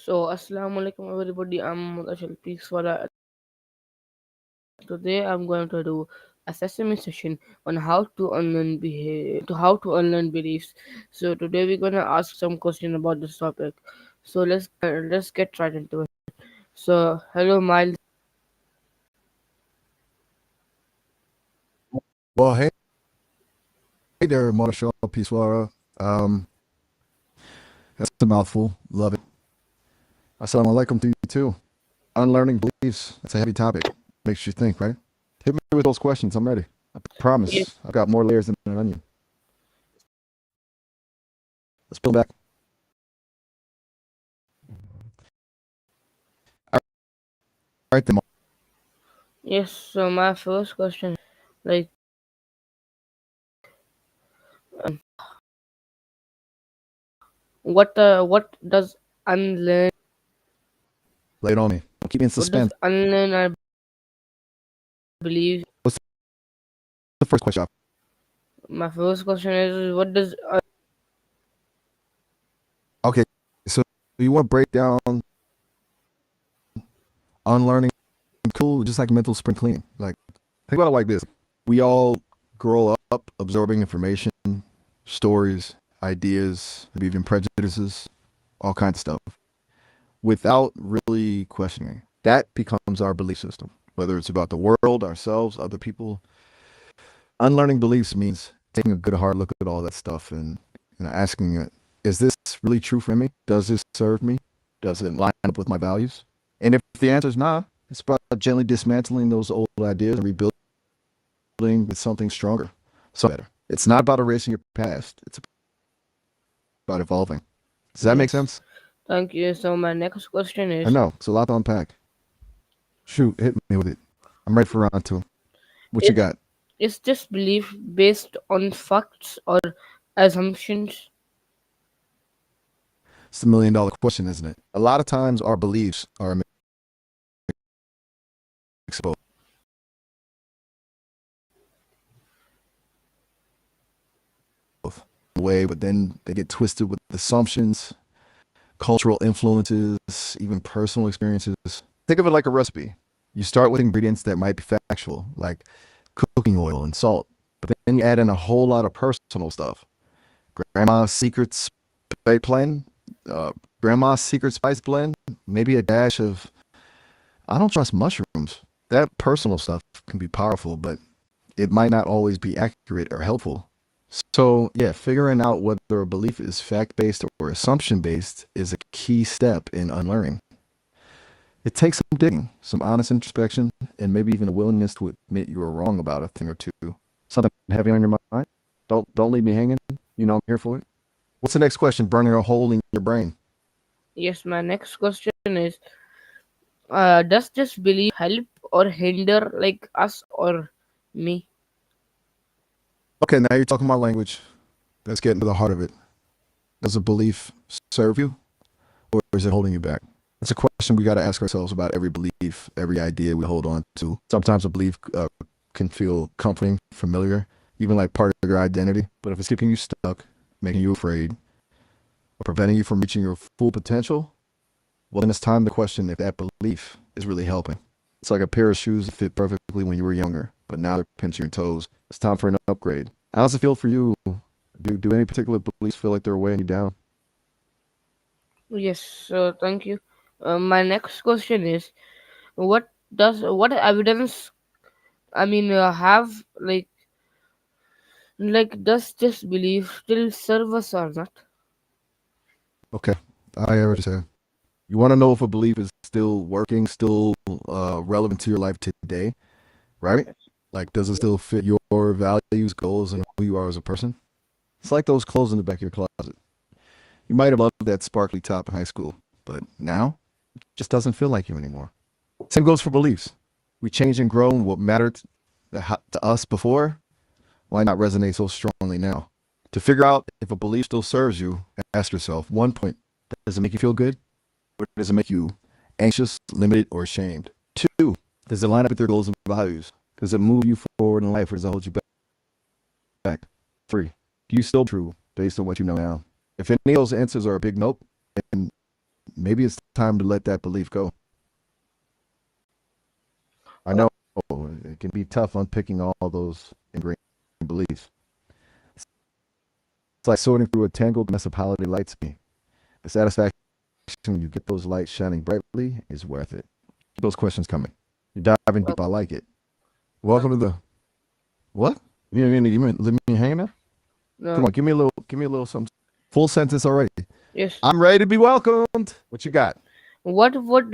So, Assalamu alaikum everybody. I'm Mudashal Peaks Wala. Today I'm going to do a sesame session on how to unlearn unlearn beliefs. So today we're gonna ask some question about this topic. So let's get right into it. So hello Miles. Well, hey there, Marshall Peacewara. That's a mouthful. Love it. Assalamu alaikum to you too. Unlearning beliefs. That's a heavy topic. Makes you think, right? Hit me with those questions. I'm ready. I Yes, promise. I've got more layers than an onion. Let's peel back. All right, then. yes. So my first question, like, what does unlearn? Lay it on me. Don't keep me in What does suspense. unlearn our beliefs? What's the first question? My first question is what does Okay, so you want to break down unlearning? Cool, just like mental spring cleaning. Like, think about it like this. We all grow up absorbing information, stories, ideas, maybe even prejudices, all kinds of stuff, without really questioning. That becomes our belief system, whether it's about the world, ourselves, other people. Unlearning beliefs means taking a good hard look at all that stuff and asking it, is this really true for me? Does this serve me? Does it line up with my values? And if the answer is nah, it's about gently dismantling those old ideas and rebuilding with something stronger, so better. It's not about erasing your past. It's about evolving. Does that make yes? sense? Thank you. So my next question I is know. It's a lot to unpack. Shoot, hit me with it. I'm ready for round two. What you is got? is this belief based on facts or assumptions? It's the $1 million question, isn't it? A lot of times our beliefs are a mix of both. Way, but then they get twisted with assumptions, cultural influences, even personal experiences. Think of it like a recipe. You start with ingredients that might be factual, like cooking oil and salt, but then you add in a whole lot of personal stuff. Grandma's secret spice blend, uh, grandma's secret spice blend, maybe a dash of I don't trust mushrooms. That personal stuff can be powerful, but it might not always be accurate or helpful. So, yeah, figuring out whether a belief is fact based or assumption based is a key step in unlearning. It takes some digging, some honest introspection, and maybe even a willingness to admit you were wrong about a thing or two. Something heavy on your mind? Don't leave me hanging. You know I'm here for it. What's the next question? Burning a hole in your brain. Yes, my next question is does this belief help or hinder like us or me? Okay, now you're talking my language. Let's get into the heart of it. Does a belief serve you, or is it holding you back? That's a question we got to ask ourselves about every belief, every idea we hold on to. Sometimes a belief can feel comforting, familiar, even like part of your identity. But if it's keeping you stuck, making you afraid, or preventing you from reaching your full potential, well, then it's time to question if that belief is really helping. It's like a pair of shoes that fit perfectly when you were younger, but now they're pinching your toes. It's time for an upgrade. How does it feel for you? Do any particular beliefs feel like they're weighing you down? Yes, so thank you. My next question is what evidence have like does this belief still serve us or not? Okay, I hear what you say. You want to know if a belief is still working, still relevant to your life today, right? Like, does it still fit your values, goals, and who you are as a person? It's like those clothes in the back of your closet. You might have loved that sparkly top in high school, but now it just doesn't feel like you anymore. Same goes for beliefs. We change and grow, and what mattered to us before, why not resonate so strongly now? To figure out if a belief still serves you, ask yourself one point: does it make you feel good? Or does it make you anxious, limited, or ashamed? Two, does it line up with your goals and values? Does it move you forward in life or does it hold you back? Three, do you still true based on what you know now? If any of those answers are a big nope, then maybe it's time to let that belief go. I Uh, know it can be tough unpicking all those ingrained beliefs. It's like sorting through a tangled mess of holiday lights. The satisfaction when you get those lights shining brightly is worth it. Keep those questions coming. You're diving uh, deep. I like it. uh, Welcome to the what? You mean leave me hanging there? Come no, on, give me a little something. Full sentence already. yes. I'm ready to be welcomed. What you got? What would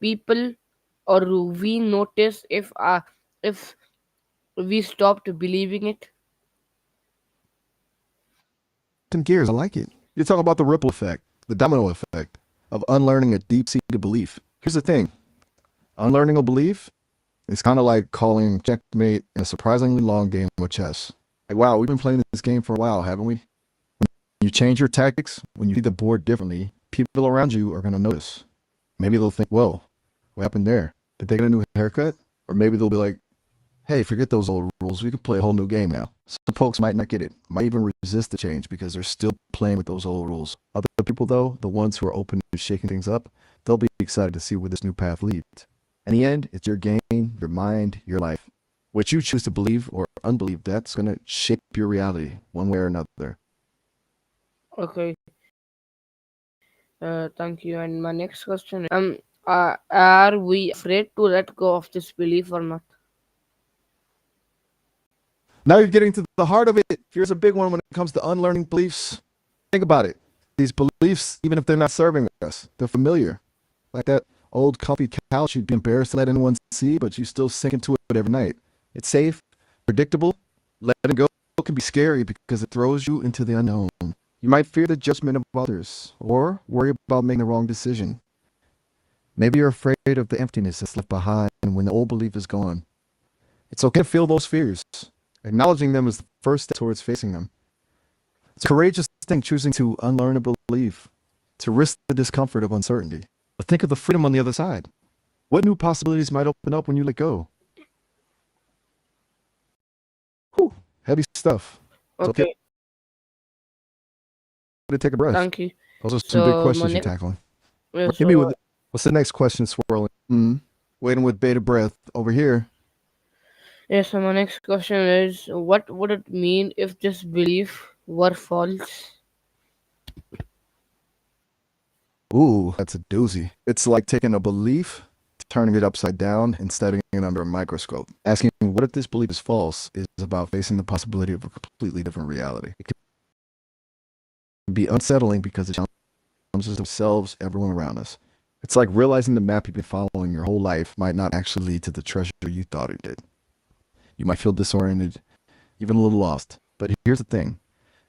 people or we notice if we stopped believing it? Shifting gears. I like it. You're talking about the ripple effect, the domino effect of unlearning a deep-seated belief. Here's the thing: unlearning a belief is kind of like calling checkmate in a surprisingly long game of chess. Like, wow, we've been playing this game for a while, haven't we? You change your tactics when you see the board differently. People around you are going to notice. Maybe they'll think, "Whoa, what happened there? Did they get a new haircut?" Or maybe they'll be like, "Hey, forget those old rules. We can play a whole new game now." Some folks might not get it, might even resist the change because they're still playing with those old rules. Other people, though, the ones who are open to shaking things up, they'll be excited to see where this new path leads. In the end, it's your game, your mind, your life. What you choose to believe or unbelieve, that's going to shape your reality one way or another. Okay, thank you. And my next question is, are we afraid to let go of this belief or not? Now you're getting to the heart of it. Here's a big one when it comes to unlearning beliefs. Think about it. These beliefs, even if they're not serving us, they're familiar. Like that old comfy couch you'd be embarrassed to let anyone see, but you still sink into it every night. It's safe, predictable. Letting go can be scary because it throws you into the unknown. You might fear the judgment of others or worry about making the wrong decision. Maybe you're afraid of the emptiness that's left behind when the old belief is gone. It's okay to feel those fears. Acknowledging them is the first step towards facing them. It's a courageous thing choosing to unlearn a belief, to risk the discomfort of uncertainty. But think of the freedom on the other side. What new possibilities might open up when you let go? Whew, heavy stuff. It's okay Okay, to take a breath. thank you. Those are some big So my questions you're next, tackling. yeah, Hit me so with it. What's the next question swirling? Waiting with bated breath over here. yes, so my next question is, what would it mean if this belief were false? Ooh, that's a doozy. It's like taking a belief, turning it upside down, and studying it under a microscope. Asking what if this belief is false is about facing the possibility of a completely different reality. It can be unsettling because it challenges ourselves, everyone around us. It's like realizing the map you've been following your whole life might not actually lead to the treasure you thought it did. You might feel disoriented, even a little lost. But here's the thing.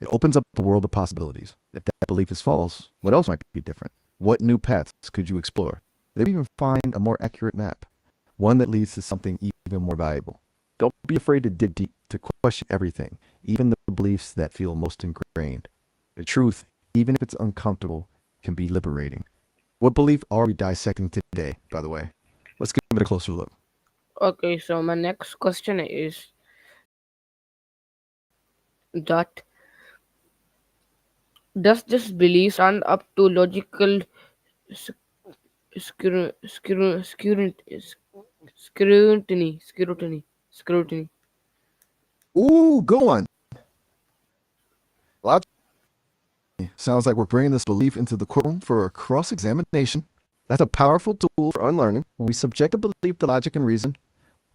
It opens up the world of possibilities. If that belief is false, what else might be different? What new paths could you explore? Maybe even find a more accurate map, one that leads to something even more valuable. Don't be afraid to dig deep, to question everything, even the beliefs that feel most ingrained. The truth, even if it's uncomfortable, can be liberating. What belief are we dissecting today, by the way? Let's give it a closer look. Okay, so my next question is that does this belief stand up to logical sc- scrutiny? Ooh, go on. Logic sounds like we're bringing this belief into the courtroom for a cross examination. That's a powerful tool for unlearning. When we subject a belief to logic and reason,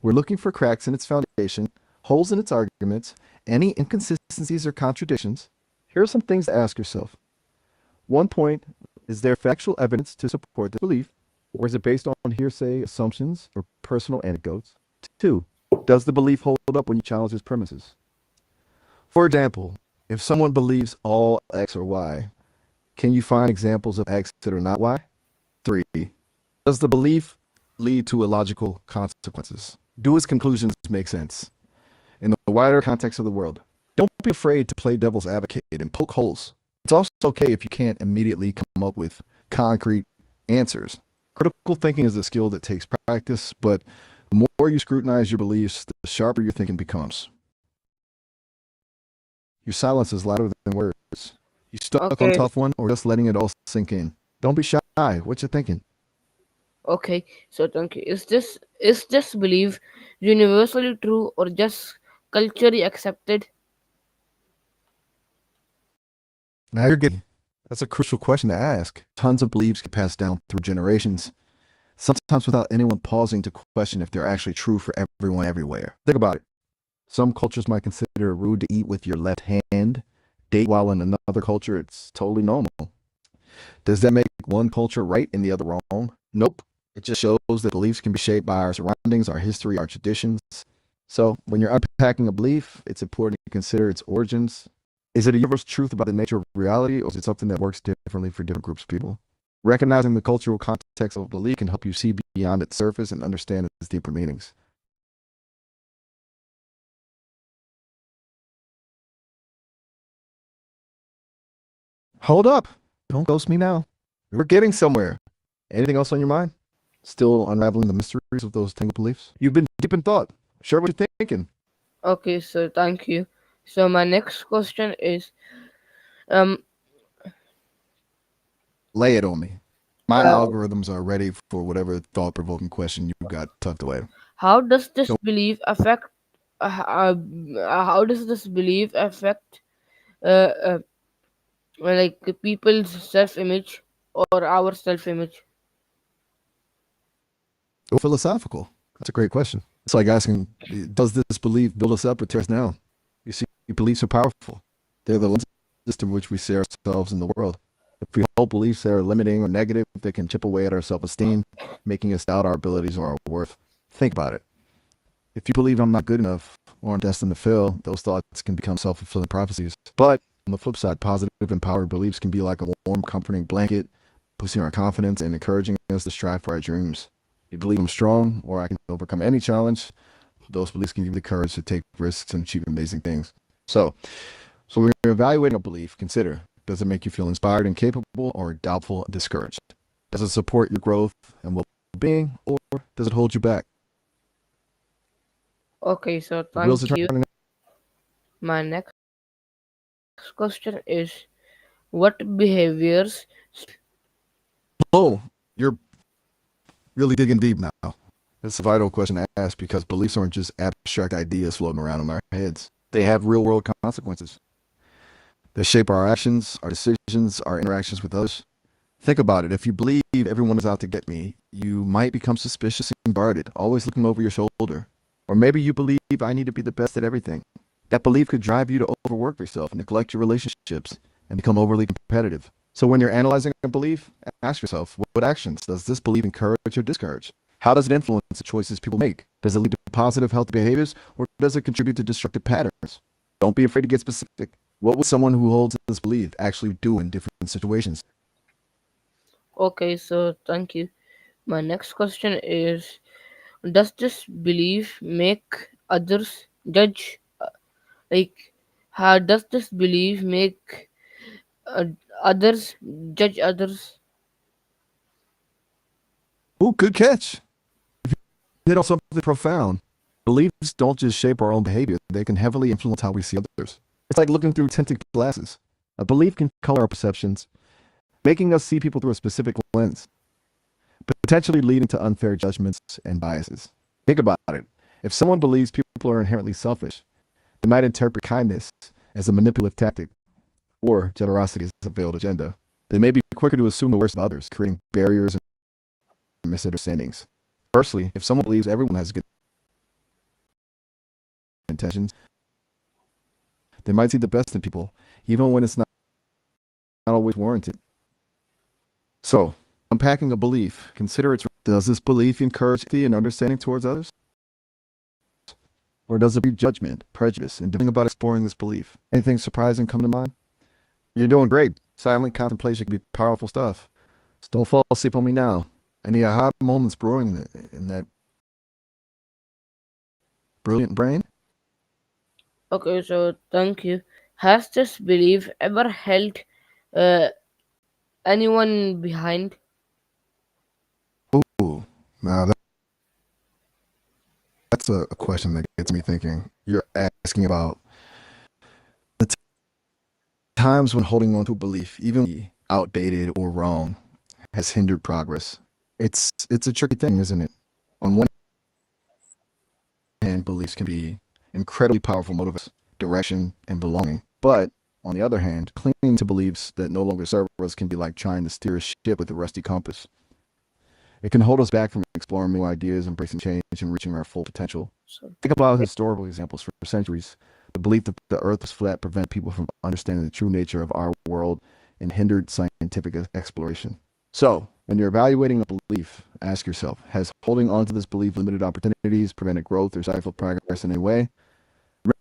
we're looking for cracks in its foundation, holes in its arguments, any inconsistencies or contradictions. Here are some things to ask yourself. One point, is there factual evidence to support the belief, or is it based on hearsay, assumptions, or personal anecdotes? Two, does the belief hold up when you challenge its premises? For example, if someone believes all X or Y, can you find examples of X that are not Y? Three, does the belief lead to illogical consequences? Do its conclusions make sense? In the wider context of the world, don't be afraid to play devil's advocate and poke holes. It's also okay if you can't immediately come up with concrete answers. Critical thinking is a skill that takes practice, but the more you scrutinize your beliefs, the sharper your thinking becomes. Your silence is louder than words. You stuck on a Okay, tough one or just letting it all sink in? Don't be shy. What you thinking? Okay, so thank you. Is this belief universally true or just culturally accepted? Now you're getting. That's a crucial question to ask. Tons of beliefs get passed down through generations, sometimes without anyone pausing to question if they're actually true for everyone everywhere. Think about it. Some cultures might consider it rude to eat with your left hand, date while in another culture it's totally normal. Does that make one culture right and the other wrong? Nope. It just shows that beliefs can be shaped by our surroundings, our history, our traditions. So when you're unpacking a belief, it's important to consider its origins. Is it a universal truth about the nature of reality, or is it something that works differently for different groups of people? Recognizing the cultural context of a belief can help you see beyond its surface and understand its deeper meanings. Hold up. Don't ghost me now. We're getting somewhere. Anything else on your mind? Still unraveling the mysteries of those tangled beliefs? You've been deep in thought. Share what you're thinking. Okay, so thank you. So my next question is, um, Lay it on me. My uh, algorithms are ready for whatever thought provoking question you got tucked away. how does this Go. belief affect? How does this belief affect, uh, uh, like people's self-image or our self-image? Philosophical. That's a great question. It's like asking, does this belief build us up or tear us down? You see, beliefs are powerful. They're the lenses through which we see ourselves in the world. If we hold beliefs that are limiting or negative, they can chip away at our self-esteem, making us doubt our abilities or our worth. Think about it. If you believe I'm not good enough or I'm destined to fail, those thoughts can become self-fulfilling prophecies. But on the flip side, positive, empowered beliefs can be like a warm, comforting blanket, boosting our confidence and encouraging us to strive for our dreams. You believe I'm strong or I can overcome any challenge, those beliefs can give you the courage to take risks and achieve amazing things. So, so when you're evaluating a belief, consider, does it make you feel inspired and capable or doubtful and discouraged? Does it support your growth and well-being or does it hold you back? Okay, so The wheels are thank you. turning. My next question is, what behaviors? Oh, you're really digging deep now. It's a vital question to ask because beliefs aren't just abstract ideas floating around in our heads. They have real world consequences. They shape our actions, our decisions, our interactions with others. Think about it. If you believe everyone is out to get me, you might become suspicious and guarded, always looking over your shoulder. Or maybe you believe I need to be the best at everything. That belief could drive you to overwork yourself, neglect your relationships, and become overly competitive. So when you're analyzing a belief, ask yourself, what actions does this belief encourage or discourage? How does it influence the choices people make? Does it lead to positive, healthy behaviors, or does it contribute to destructive patterns? Don't be afraid to get specific. What would someone who holds this belief actually do in different situations? Okay, so thank you. My next question is, does this belief make others judge? Like, how does this belief make uh, others judge others? Oh, good catch. Hit on something profound. Beliefs don't just shape our own behavior, they can heavily influence how we see others. It's like looking through tinted glasses. A belief can color our perceptions, making us see people through a specific lens, potentially leading to unfair judgments and biases. Think about it. If someone believes people are inherently selfish, they might interpret kindness as a manipulative tactic or generosity as a veiled agenda. They may be quicker to assume the worst of others, creating barriers and misunderstandings. Firstly, if someone believes everyone has good intentions, they might see the best in people, even when it's not always warranted. So, unpacking a belief, consider its does this belief encourage empathy and understanding towards others? Or does it breed judgment, prejudice, and think about exploring this belief? Anything surprising come to mind? You're doing great. Silent contemplation can be powerful stuff. So don't fall asleep on me now. Any aha moments brewing in that brilliant brain? Okay, so thank you. Has this belief ever held uh, anyone behind? Ooh, now that's a question that gets me thinking. You're asking about the times when holding on to a belief, even outdated or wrong, has hindered progress. It's a tricky thing, isn't it? On one hand, beliefs can be incredibly powerful motivators, direction, and belonging. But on the other hand, clinging to beliefs that no longer serve us can be like trying to steer a ship with a rusty compass. It can hold us back from exploring new ideas, embracing change, and reaching our full potential. So, Think about historical examples. For centuries, the belief that the earth was flat prevented people from understanding the true nature of our world and hindered scientific exploration. So, when you're evaluating a belief, ask yourself, has holding on to this belief limited opportunities, prevented growth, or stifled progress in any way?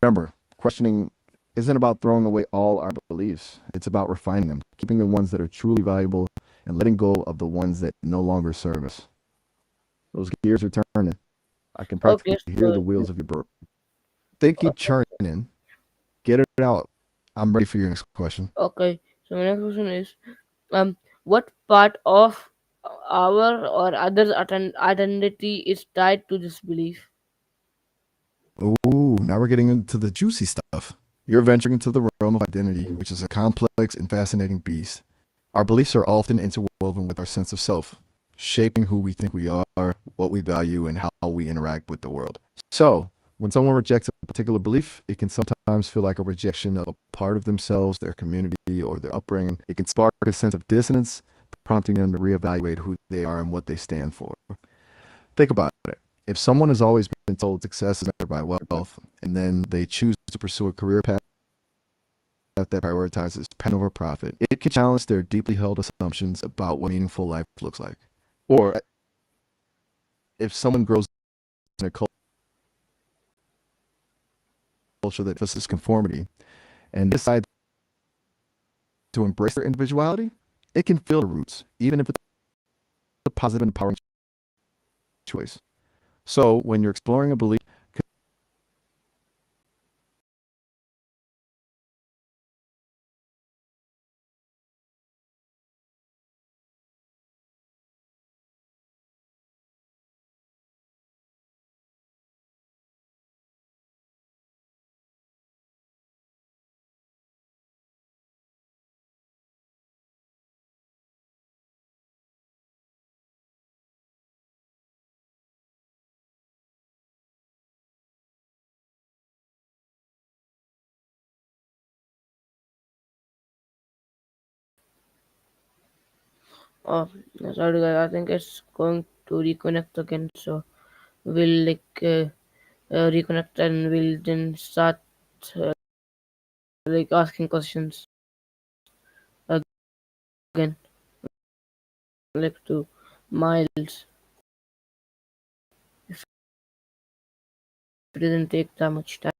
Remember, questioning isn't about throwing away all our beliefs. It's about refining them, keeping the ones that are truly valuable, and letting go of the ones that no longer serve us. Those gears are turning. I can okay, practically hear the so wheels of your boat. They keep churning. Get it out. I'm ready for your next question. okay. So my next question is, what part of our or others' identity is tied to this belief? Ooh, now we're getting into the juicy stuff. You're venturing into the realm of identity, which is a complex and fascinating beast. Our beliefs are often interwoven with our sense of self, shaping who we think we are, what we value, and how we interact with the world. So, when someone rejects a particular belief, it can sometimes feel like a rejection of a part of themselves, their community, or their upbringing. It can spark a sense of dissonance, prompting them to reevaluate who they are and what they stand for. Think about it. If someone has always been told success is measured by wealth, and then they choose to pursue a career path that prioritizes pain over profit, it can challenge their deeply held assumptions about what meaningful life looks like. Or if someone grows in a culture that emphasizes conformity and decides to embrace their individuality, it can feel the roots, even if it's a positive and empowering choice. So when you're exploring a belief, Oh, sorry guys, I think it's going to reconnect again. So we'll reconnect and we'll then start uh, asking questions again, to Miles. If it doesn't take that much time.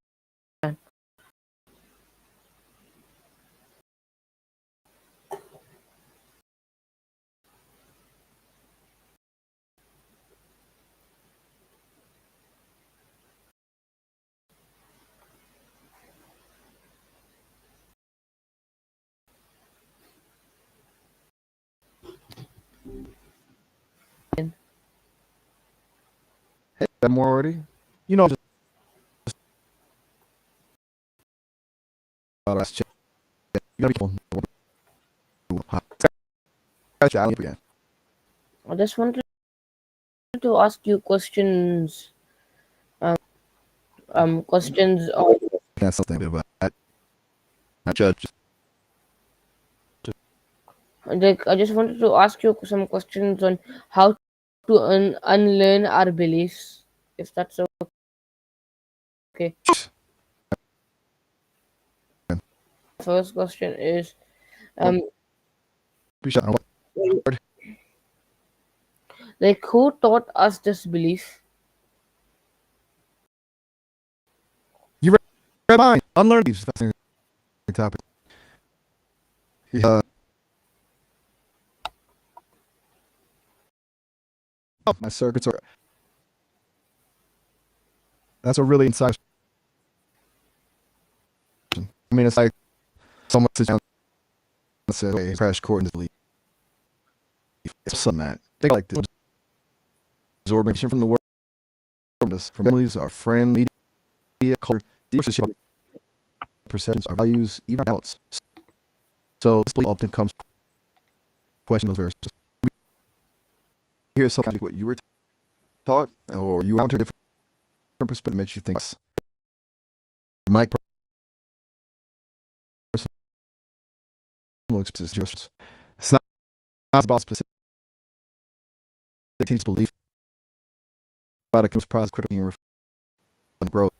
hey, that more already? You know, just last check. You gotta be careful. Again. I just wanted to ask you questions. Um, questions on That's something about that. Not judge. I just wanted to ask you some questions on how to unlearn our beliefs, if that's okay. First question is, um, who taught us this belief? You read mine. Unlearn these. That's a topic. My circuits are. That's a really insightful. I mean, it's like someone sits down and says, "Hey, crash court and delete." It's something that they like to absorb information from the world, from families, our friends, media, culture, the perceptions, our values, even our doubts. So this belief often comes from questioning those various. hear something what you were taught, or you encounter a different perspective, makes you think. My personal experience, it's not about specific team's belief, about a surprise, critical, and growth.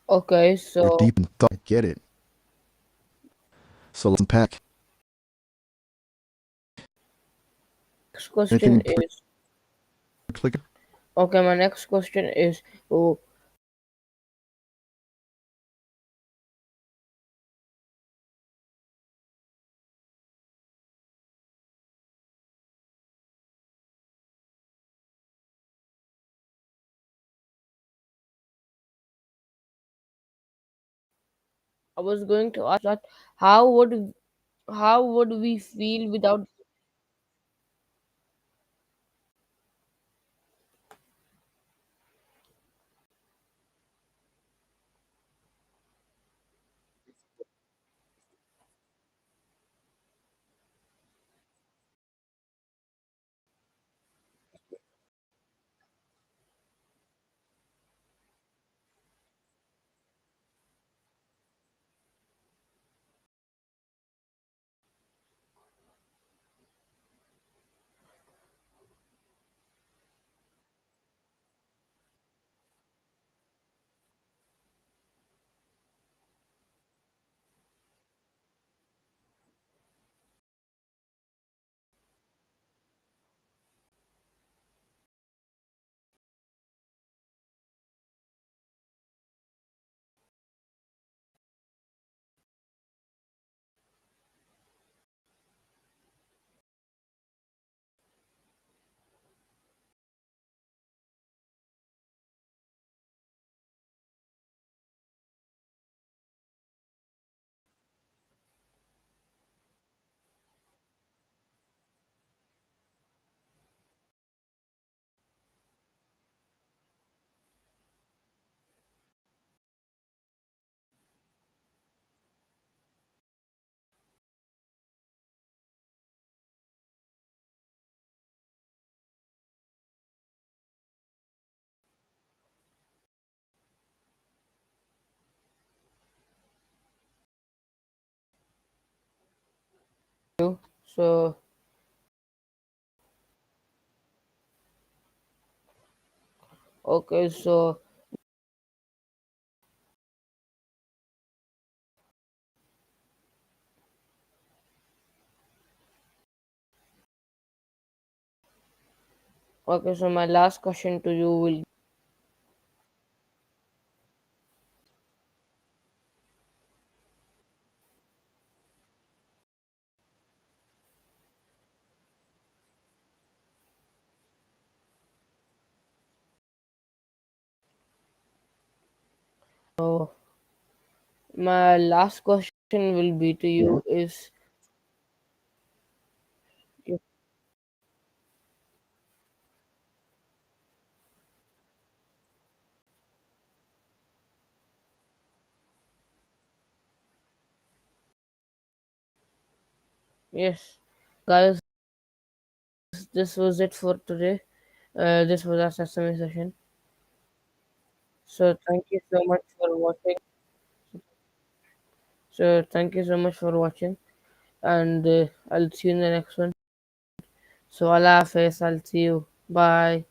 Okay, You're so deep in thought. Get it. So let's unpack. next Anything question in is particular? okay. My next question is, oh, I was going to ask that how would we feel without? So okay, so okay, so my last question to you will so my last question will be to you is yes, guys, this was it for today. This was our sesame session. So thank you so much for watching. So thank you so much for watching, and I'll see you in the next one. So Allah Hafiz. I'll see you. Bye.